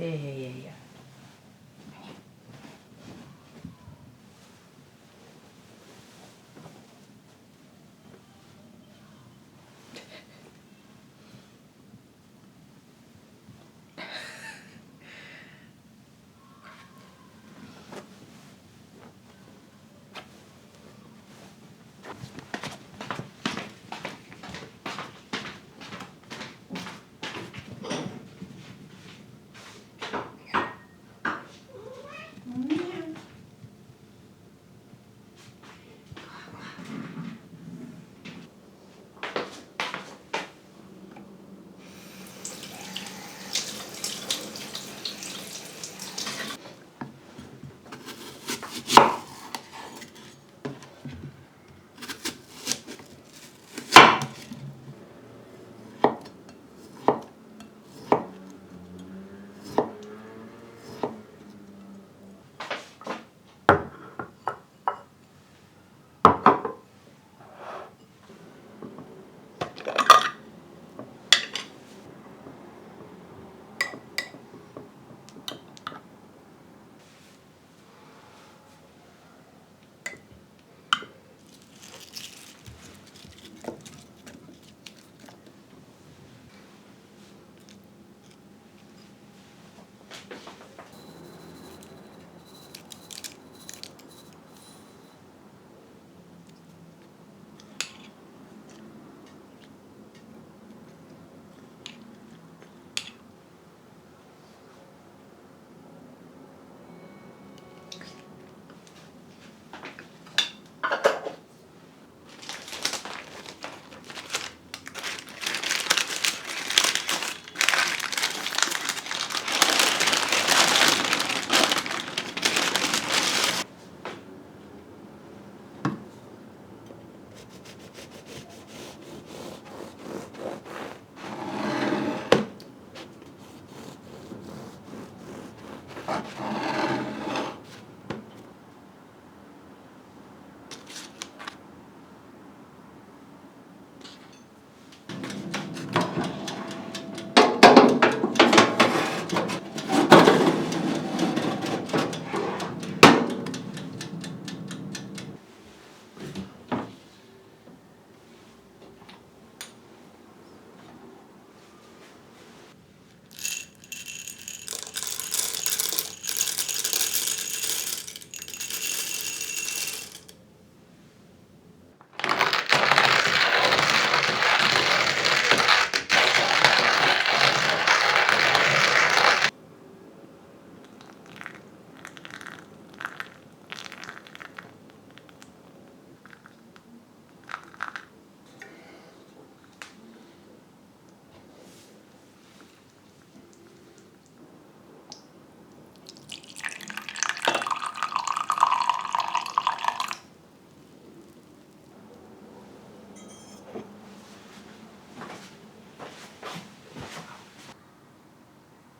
いやいやいやいや。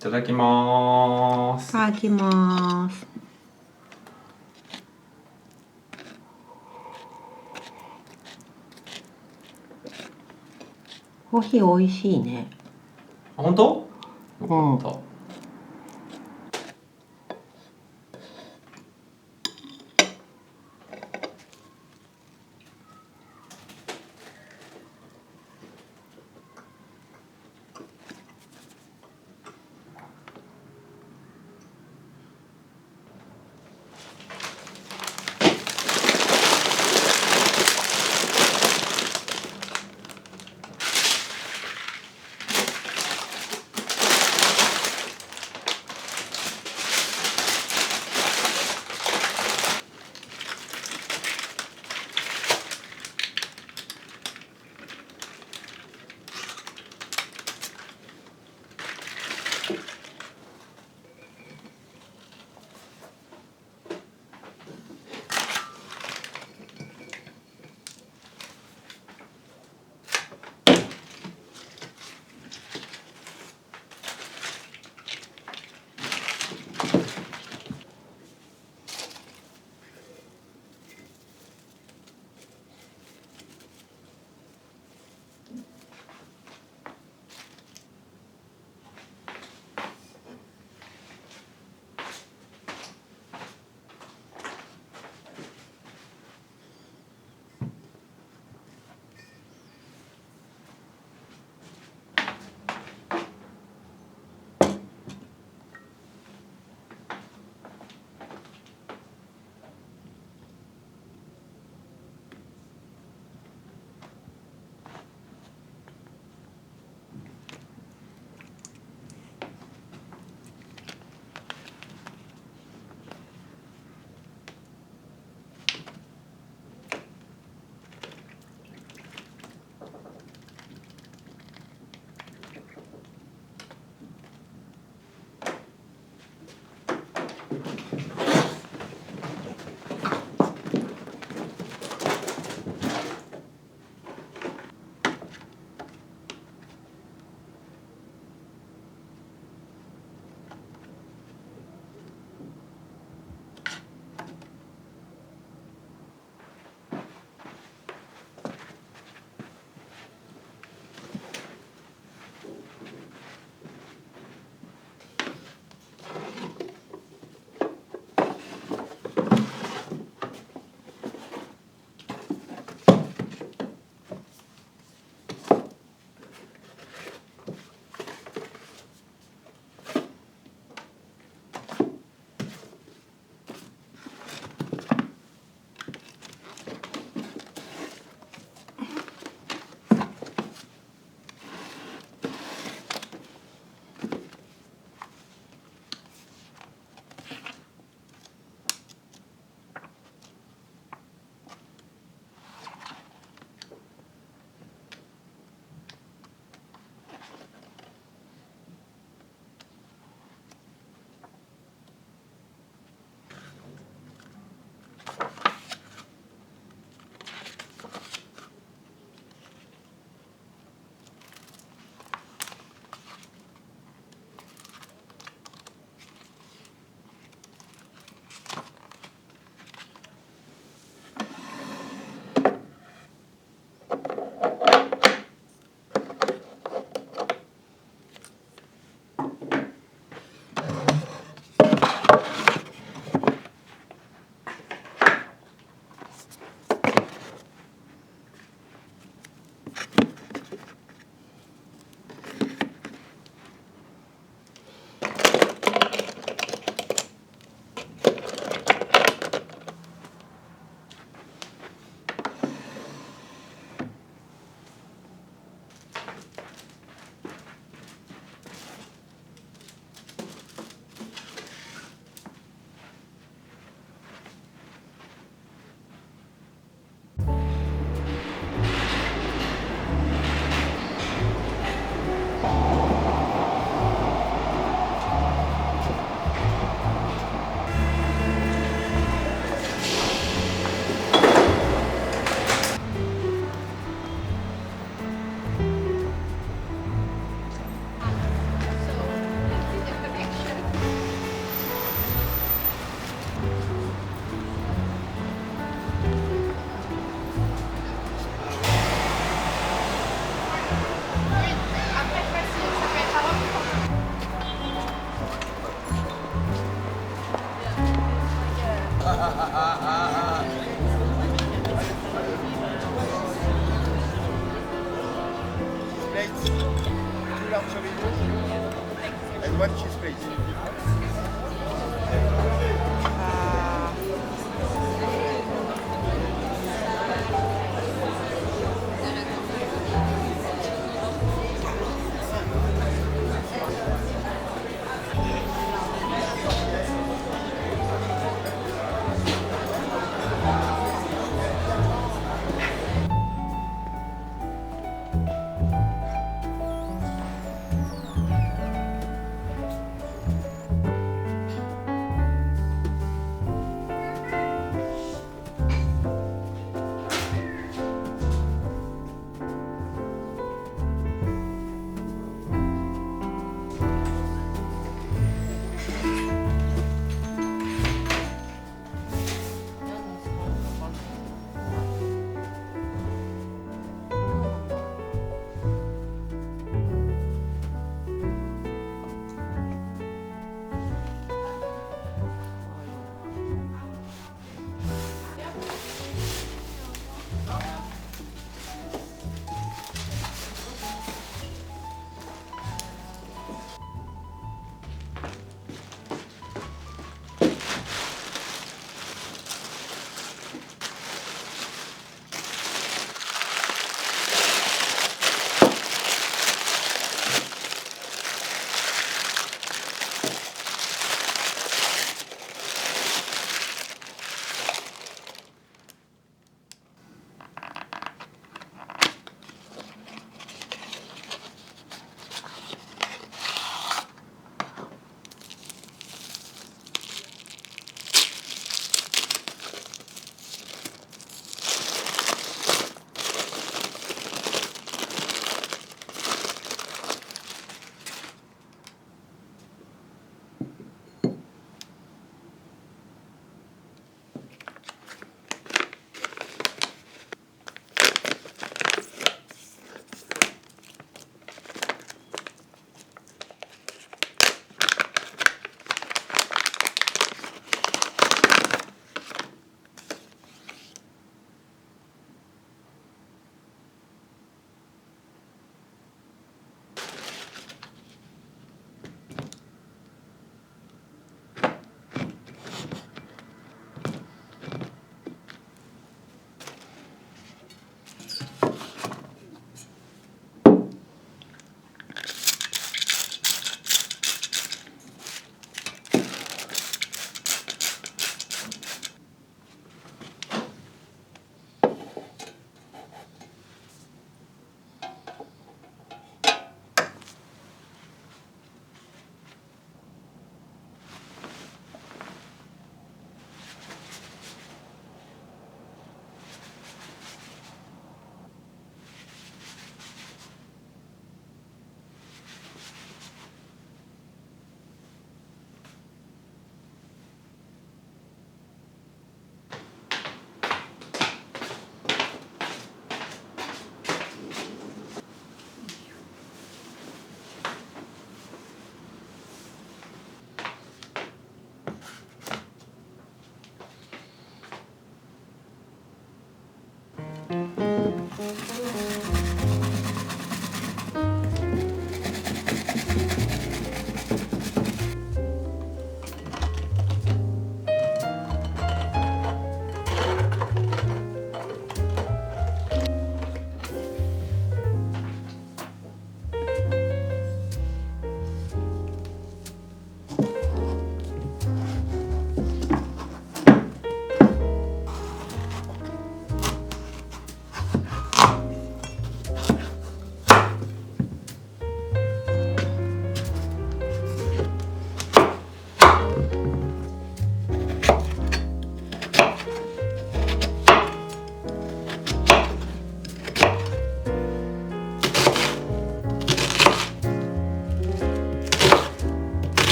いただきます。いただきます。コーヒー美味しいね。本当？よかった。And what cheese please?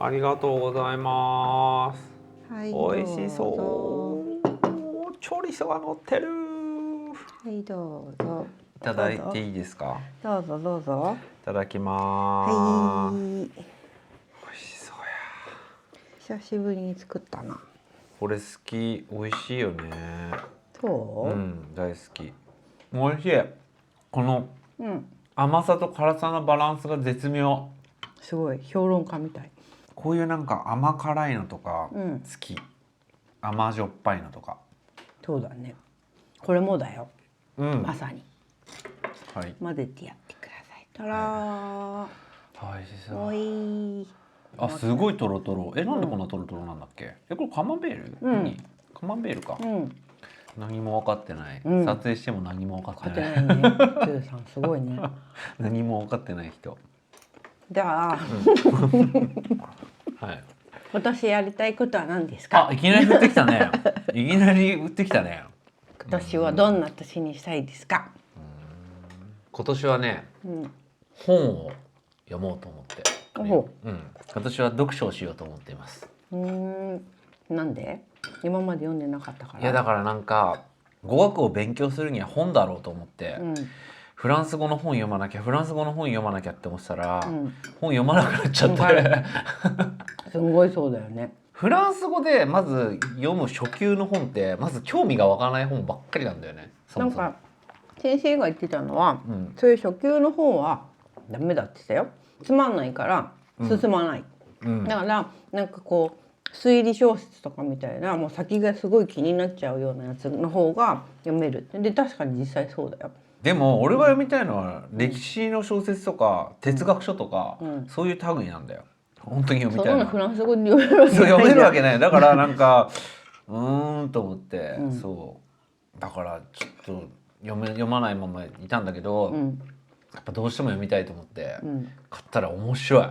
ありがとうございます。はい、美味しそう。チョリソが乗ってる。はい、どうぞ。いただいていいですか。どうぞどうぞ。いただきます。はい。美味しそうや。久しぶりに作ったな。これ好き、美味しいよね。そう？うん、大好き。美味しい。この甘さと辛さのバランスが絶妙。すごい評論家みたい。こういうなんか甘辛いのとか好き。甘じょっぱいのとか。そうだね。これもだよ。まさに。はい。混ぜてやってください。たらー。美味しそう。おい。あ、すごいトロトロ。なんでこんなトロトロなんだっけ？これカマンベール？カマンベールか。何も分かってない。撮影しても何も分かってない。分かってないね。トゥーさんすごいね。何も分かってない人。じゃあ、はい。今年やりたいことは何ですか？あ、いきなり降ってきたね。いきなり降ってきたね。今年はどんな年にしたいですか？今年はね、本を読もうと思って。今年は読書をしようと思っています。なんで？今まで読んでなかったから。いやだからなんか語学を勉強するには本だろうと思って。フランス語の本読まなきゃって思ってたら、本読まなくなっちゃってすごいそうだよね。フランス語でまず読む初級の本ってまず興味が湧かない本ばっかりなんだよね。なんか先生が言ってたのは、そういう初級の本はダメだって言ったよ。つまんないから進まない、だからなんかこう推理小説とかみたいなもう先がすごい気になっちゃうようなやつの方が読めるって。で確かに実際そうだよ。でも俺が読みたいのは歴史の小説とか哲学書とか、そういう類なんだよ。本当に読みたいのは。フランス語で読めるわけない。読めるわけない。だからなんかと思って、そうだからちょっと読まないままいたんだけど、やっぱどうしても読みたいと思って、買ったら面白い。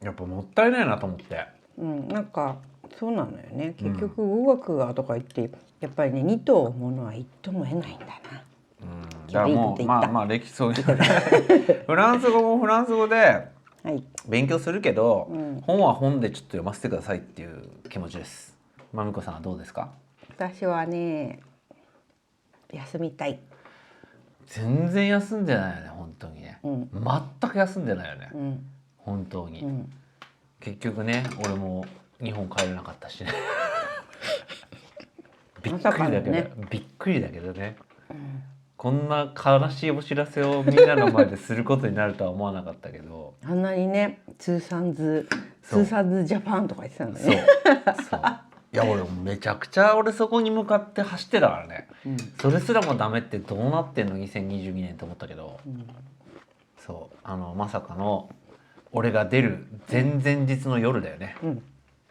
やっぱもったいないなと思って。なんかそうなのよね。結局語学がとか言ってやっぱりね2頭ものは1頭も得ないんだな。だからもうまあ歴史そうフランス語もフランス語で勉強するけど、本は本でちょっと読ませてくださいっていう気持ちです。まみこさんはどうですか？私はね休みたい。全然休んでないよね本当にね、全く休んでないよね、本当に、結局ね俺も日本帰れなかったしねびっくりだけどね、こんな悲しいお知らせをみんなの前ですることになるとは思わなかったけどあんなにねツーサンズジャパンとか言ってたんだね。そういや俺めちゃくちゃそこに向かって走ってたからね、それすらもダメってどうなってんの2022年と思ったけど、そうまさかの俺が出る前々日の夜だよね、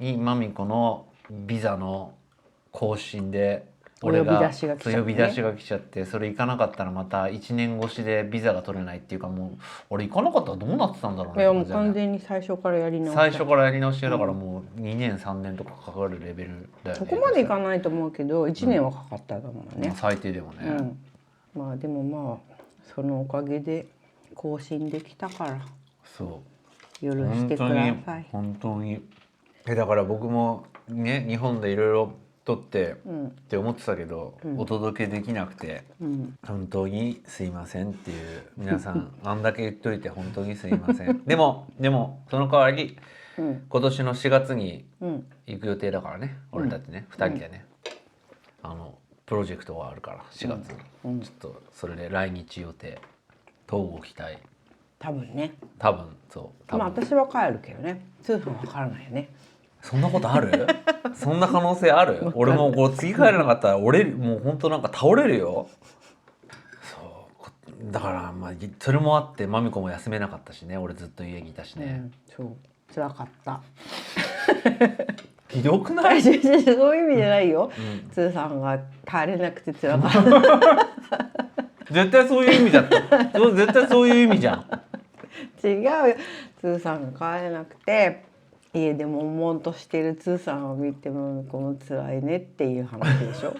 にまみこのビザの更新で俺が呼び出しが来ちゃって、それ行かなかったらまた1年越しでビザが取れないっていうか、もう俺行かなかったらどうなってたんだろうね。いやもう完全に最初からやり直し。最初からやり直しだからもう2年3年とかかかるレベルだよね。そこまでいかないと思うけど1年はかかったと思うね、最低でもね、まあでもまあそのおかげで更新できたからそう許してください。本当にだから僕もね日本でいろいろ撮ってって思ってたけど、お届けできなくて、本当にすいませんっていう、皆さんあんだけ言っといて本当にすいませんでもその代わり、今年の4月に行く予定だからね、俺たちね2人でね、プロジェクトがあるから4月に、ちょっとそれで来日予定、東郷期待。多分ね。そうまあ私は帰るけどね、通販わからないよね。そんなことある？そんな可能性ある？俺も次帰れなかったらもう本当なんか倒れるよ。そうだからまあそれもあってまみこも休めなかったしね、俺ずっと家にいたしね、そう辛かったひどくない？そういう意味じゃないよ、つーさんが帰れなくて辛かった絶対そういう意味だった絶対そういう意味じゃん違うよ、つーさんが帰れなくて家で悶々としてるつーさんを見てもこの辛いねっていう話でしょ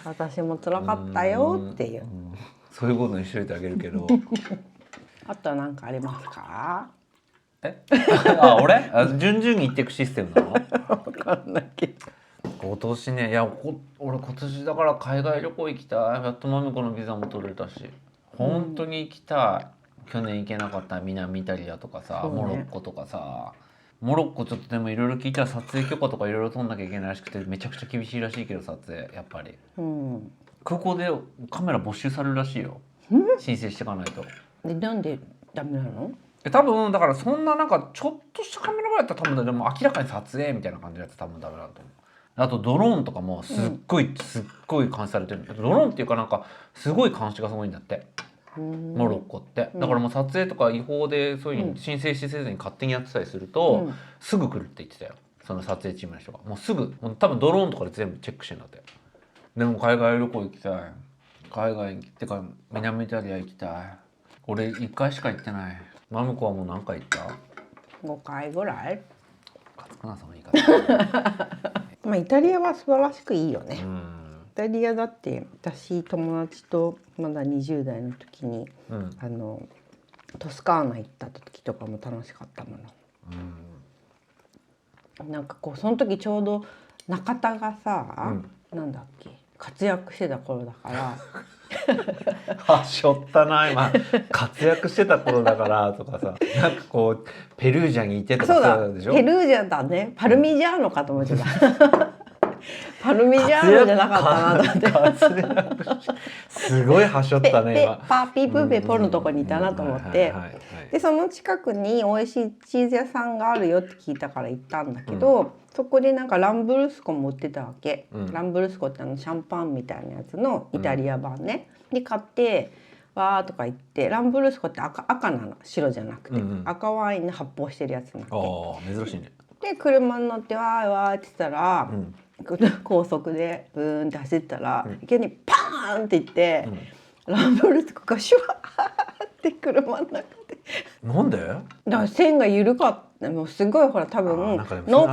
私も辛かったよっていう、そういうことにしといてあげるけどあとは何かありますか？あ、俺？順々に言っていくシステムなの？分かんないけど今年ね、いや俺今年だから海外旅行行きたい。やっとまみこのビザも取れたし本当に行きたい、去年行けなかった南イタリアとかさ、モロッコとかさ。モロッコちょっとでもいろいろ聞いたら撮影許可とかいろいろ取んなきゃいけないらしくてめちゃくちゃ厳しいらしいけど、撮影やっぱり、空港でカメラ没収されるらしいよ、申請していかないと。でなんでダメなの？多分だからそんななんかちょっとしたカメラぐらいだったら多分でも明らかに撮影みたいな感じのやつ多分ダメだと思う。あとドローンとかもすっごい監視されてる、ドローンっていうかなんかすごい監視がすごいんだって、モロッコって。だからもう撮影とか違法でそういうの申請してせずに勝手にやってたりすると、すぐ来るって言ってたよ、その撮影チームの人が。もうすぐもう多分ドローンとかで全部チェックしてんだって。でも海外旅行行きたい、海外ってか南イタリア行きたい。俺1回しか行ってない。マムコはもう何回行った？ 5 回ぐらい。かつくなその言い方まあイタリアは素晴らしくいいよね。イタリアだって私友達とまだ20代の時に、トスカーナ行った時とかも楽しかったもの。なんかこうその時ちょうど中田がさ、なんだっけ活躍してた頃だからはしょったな今活躍してた頃だからとかさ、なんかこうペルージャにいてとかそうでしょ。ペルージャだね、パルミジャーノかと思ってたパルミジャーノじゃなかったなと思ってすごいはしょったね今。パーピープーペポのとこにいたなと思って、でその近くに美味しいチーズ屋さんがあるよって聞いたから行ったんだけど、そこでなんかランブルスコも売ってたわけ、ランブルスコってシャンパンみたいなやつのイタリア版ね、で買ってわーとか言って、ランブルスコって赤なの、白じゃなくて、赤ワインの発泡してるやつなの。珍しいね。で車に乗ってわーわーって言ったら、高速でブーンって走ったら、いきなりパーンっていって、ランブルスコがシュワーって車の中で。なんで？だから線が緩かった。もうすごいほら多分農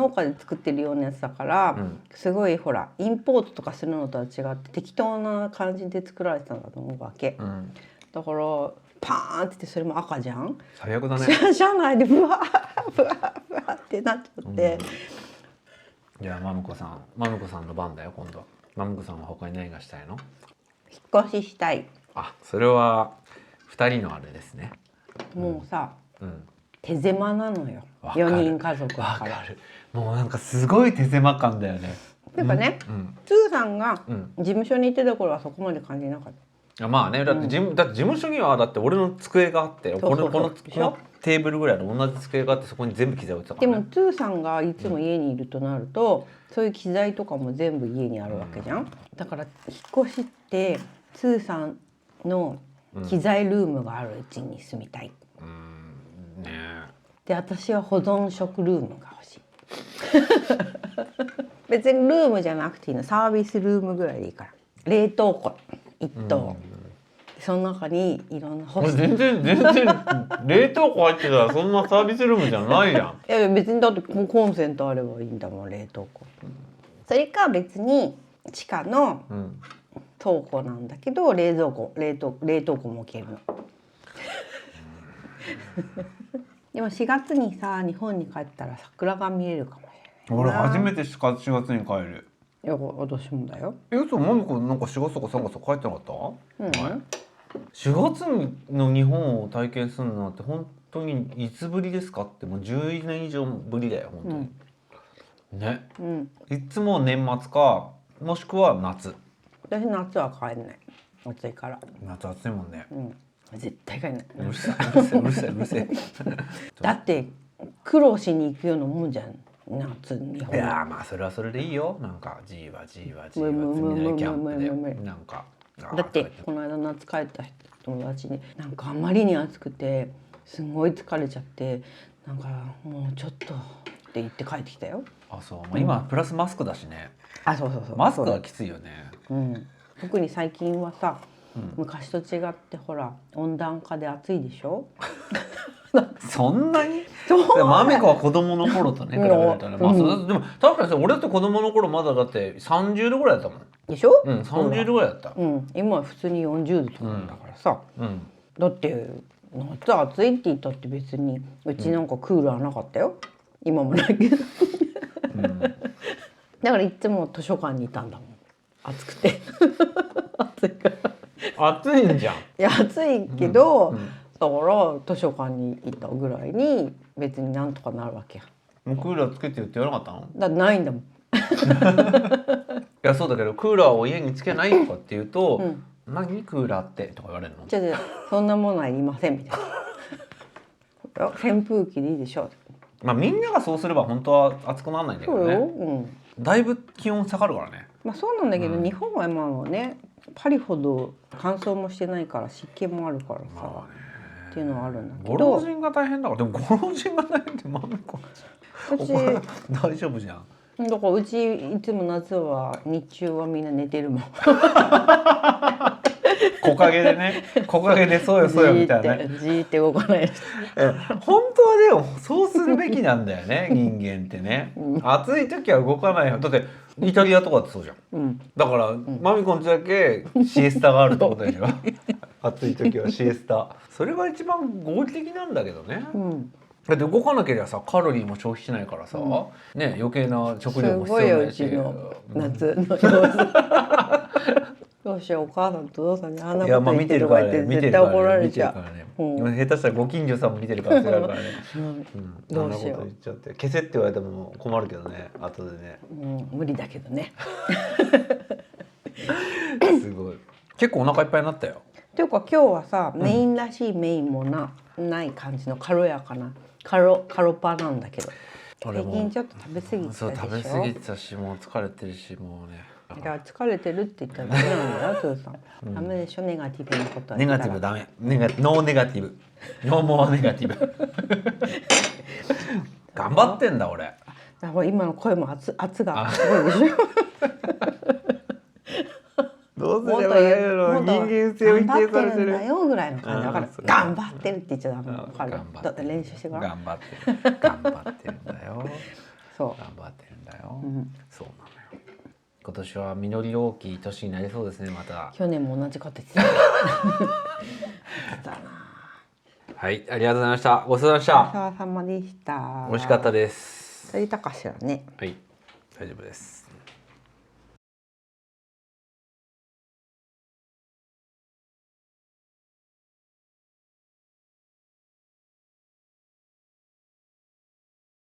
家で作ってるようなやつだから、すごいほらインポートとかするのとは違って適当な感じで作られてたんだと思うわけ、だからパーンってそれも赤じゃん。最悪だね。車内でブワーブワーブワーってなっちゃって、じゃあマムコさんの番だよ今度は。マムコさんは他に何がしたいの？引っ越ししたい。あ、それは2人のあれですね。もうさ、手狭なのよ。4人家族だから。もうなんかすごい手狭感だよね。なんかね、つーさんが事務所に行ってた頃はそこまで感じなかった。まあね、だって事務所にはだって俺の机があって、このテーブルぐらいの同じ机があって、そこに全部機材置いてたからね。でもつーさんがいつも家にいるとなると、そういう機材とかも全部家にあるわけじゃん。だから引っ越しってつーさんの機材ルームがある位置に住みたい。で私は保存食ルームが欲しい別にルームじゃなくていいの、サービスルームぐらいでいいから。冷凍庫1棟、その中にいろんな全然冷凍庫入ってたらそんなサービスルームじゃないじゃん。いや別にだってコンセントあればいいんだもん、冷凍庫。それか別に地下の倉庫なんだけど冷凍庫も置けるのでも4月にさ日本に帰ったら桜が見えるかもしれない。俺初めて4月に帰る。いや私もだよ。嘘、マミコなんか4月とか3月帰ってなかった？4月の日本を体験するのって本当にいつぶりですかって、もう10年以上ぶりだよ本当に、ね、いつも年末かもしくは夏。私夏は帰んない、暑いから。夏暑いもんね。絶対帰んない。うるせえだって苦労しに行くようなもんじゃん夏日本。いやまあそれはそれでいいよ。なんかじわじわ積みないキャンプでなんかだってこの間夏帰った友達になんかあまりに暑くてすごい疲れちゃってなんかもうちょっとって言って帰ってきたよ。あ、そう、まあ、今プラスマスクだしね。あ、そうそうそう。マスクはきついよね。うん。特に最近はさ、昔と違ってほら温暖化で暑いでしょ。そんなに？マミコは子供の頃とね比べたら、まあ、でも確かにさ、俺だって子供の頃まだだって30度ぐらいだったもん。でしょ？うん、30度ぐらいだった。うん、今は普通に40度とかなんだからさ。だって夏暑いって言ったって別にうちなんかクーラーなかったよ。今もないけど。だからいつも図書館にいたんだもん。暑くて。暑いから。暑いんじゃん。いや暑いけど。だから図書館にいたぐらいに別になんとかなるわけや。もうクーラーつけてるって言わなかったの？だってないんだもん。いやそうだけどクーラーを家につけないとかって言うと、何クーラーってとか言われるの？じゃそんなものはいりませんみたいな。扇風機でいいでしょう。まあみんながそうすれば本当は暑くならないんだけどね。だいぶ気温下がるからね。まあそうなんだけど、日本はまあねパリほど乾燥もしてないから湿気もあるからさ。まあねっていうのはあるんだけど、ご老人が大変だから。でもご老人が大変ってマミコ大丈夫じゃん。だからうちいつも夏は日中はみんな寝てるもん。木陰でね、木陰でそうよそうよみたいなね。じーって動かないです。本当はでもそうするべきなんだよね人間ってね。暑い時は動かないよ。だってイタリアとかってそうじゃん。だからマミコんちだけシエスタがあるってことでしょ。暑い時はシエスタ。それが一番合理的なんだけどね。だって動かなければさカロリーも消費しないからさ、ね余計な食料も必要ないし。すごいようちの夏の様子。どうしようお母さんとお父さんにあんなこと言ってるとか言って絶対怒られちゃう。下手したらご近所さんも見てるからからね。どうしよう。言っちゃって消せって言われても困るけどね後でね。無理だけどね。すごい。結構お腹いっぱいになったよ。っていうか今日はさメインらしいメインもない感じの軽やかなカロパなんだけど。最近ちょっと食べ過ぎてたでしょ。そう食べ過ぎてたしもう疲れてるしもうね。いや疲れてるって言ったらダメなんだよトゥーさん。ダメでしょネガティブなことは。ネガティブダメ。ノーネガティブ。ノーモアネガティブ。頑張ってんだ俺。今の声も圧がすごいでしょ。どうすればいいの？人間性を否定されてる。頑張ってるんだよぐらいの感じだから。頑張ってるって言っちゃダメ。わかる。だって練習してから。頑張ってるんだよ。そう。頑張ってるんだよ。そうなのよ。今年は実り大きい年になりそうですねまた。去年も同じこと言ってた。はい、ありがとうございました。ごちそうさまでした。ごちそうさまでした。美味しかったです。足りたかしらね。はい、大丈夫です。